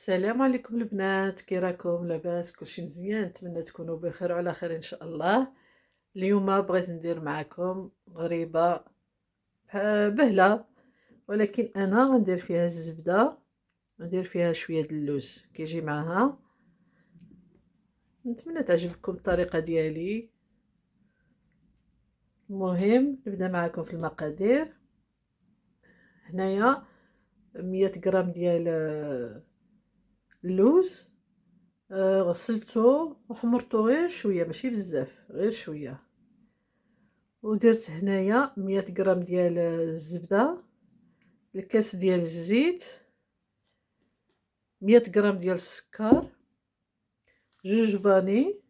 السلام عليكم البنات، كي راكم؟ لاباس؟ كلشي مزيان؟ نتمنى تكونوا بخير وعلى خير ان شاء الله. اليوم بغيت ندير معكم غريبه بهله، ولكن انا غندير فيها الزبده، ندير فيها شويه د اللوز كيجي معها. نتمنى تعجبكم الطريقه ديالي. المهم نبدا معكم في المقادير. هنايا 100 غرام ديال اللوز، غسلته وحمرته غير شويه، ماشي بزاف، غير شويه. ودرت هنايا 100 غرام ديال الزبده، الكاس ديال الزيت، 100 غرام ديال السكر، جوج فاني،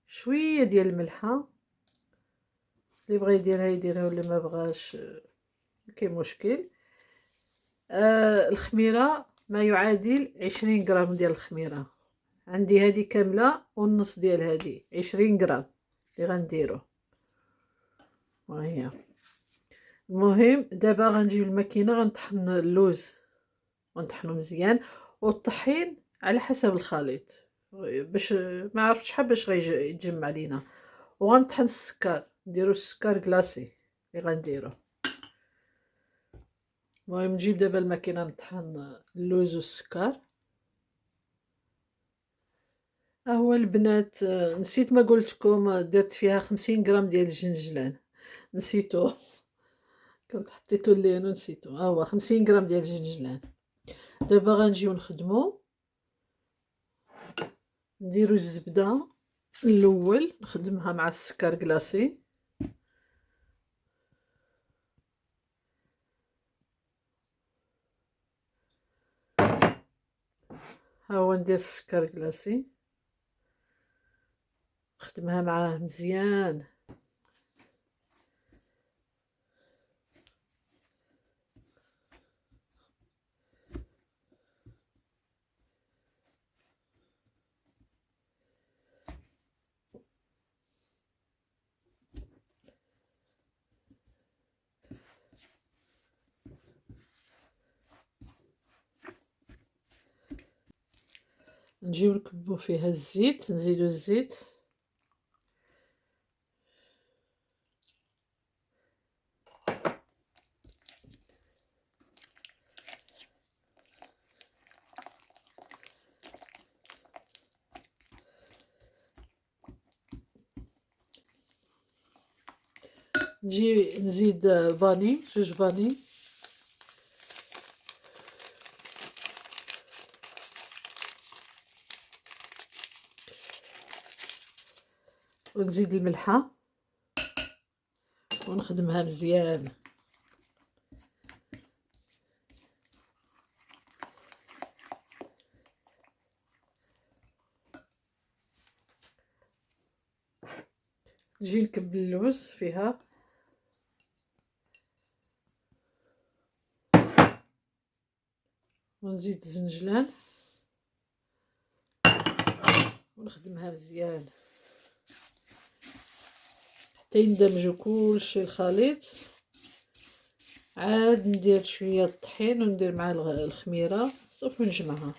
شويه ديال الملحه. اللي بغى يديرها يديرها، واللي ما بغاش كاين مشكل. الخميره ما يعادل 20 غرام ديال الخميره. عندي هذه كامله والنص ديال هذه 20 غرام اللي غنديرو. وهي المهم دابا غنجيب الماكينه، غنطحن اللوز ونطحنو مزيان، والطحين على حسب الخليط باش ما عرفتش شحال باش يتجمع لينا. وغنطحن السكر، نديرو السكر كلاصي اللي غنديرو. المهم نجيب دابا الماكينه نطحن اللوز والسكر. هو البنات نسيت ما قلتلكم، درت فيها 50 غرام ديال الجنجلان، نسيتو. كنت حطيتو اللين ونسيتو. هو 50 غرام ديال الجنجلان. دابا غنجيو نخدمو. نديرو الزبده الاول، نخدمها مع السكر كلاصي. ها هو ندير السكر كلاصي، نخدمها معاه مزيان. نجيو نكبو فيها الزيت، نزيدو الزيت. نجي نزيد فاني، جوج فاني. ونزيد الملحه ونخدمها مزيان. نجي نكب اللوز فيها، ونزيد الزنجلان ونخدمها مزيان حتى يندمجوا كلشي الخليط. عاد ندير شويه الطحين وندير مع الخميره صافي ونجمعها.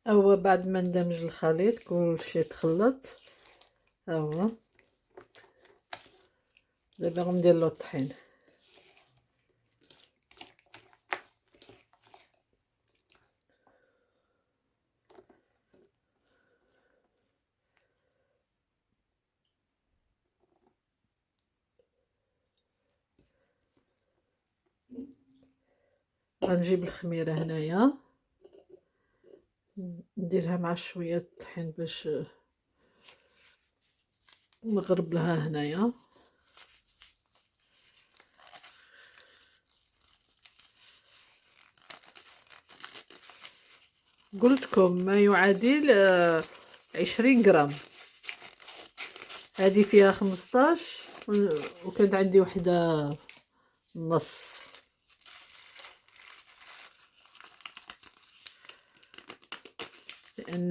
هو بعد ما ندمج الخليط كلشي تخلط، هو دابا غندير له الطحين. غنجيب الخميره هنايا نديرها مع شويه الطحين باش نغرب لها هنايا. قلتكم ما يعادل 20 غرام. هذه فيها 15 وكانت عندي وحده نص. لان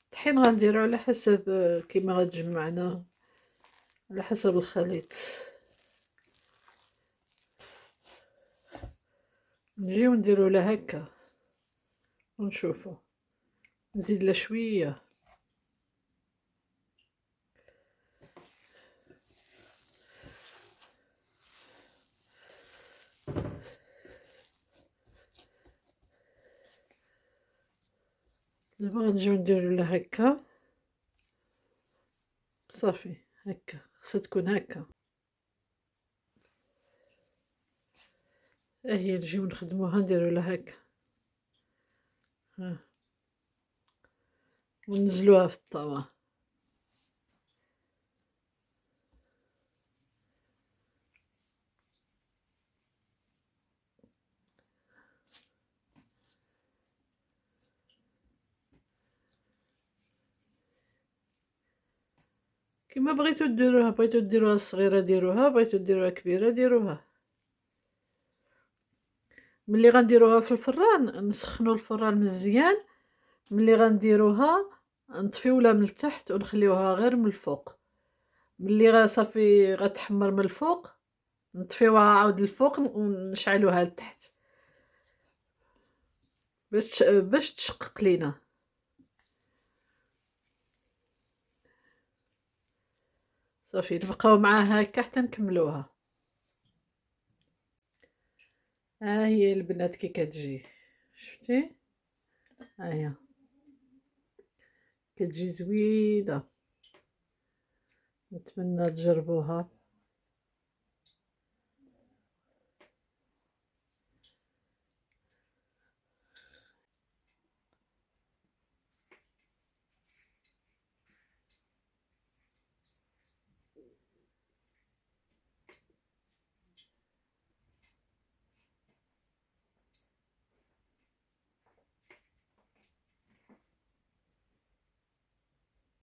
الطحين غنديرو على حسب كيما غتجمعنا، على حسب الخليط. نجيو نديرو لها هكا ونشوفو، نزيد لها شويه. دابا غنجيو نديرو لها هكا صافي. هكا خصها تكون هكا. هي نجيو نخدموها نديرو لها هكا وننزلوها في الطاوة. كيما بغيتو ديروها، بغيتو ديروها صغيرة ديروها، بغيتو ديروها كبيرة ديروها. ملي غنديروها في الفران نسخنو الفران مزيان، ملي غنديروها نطفيوها من التحت ونخليوها غير من الفوق. ملي صافي غتحمر من الفوق نطفيوها عاود الفوق ونشعلوها لتحت باش تشقق لينا. صافي نبقاو معاها هكا حتى نكملوها. ها هي البنات كي كتجي، شفتي؟ ها هي كتجي زوينه. نتمنى تجربوها.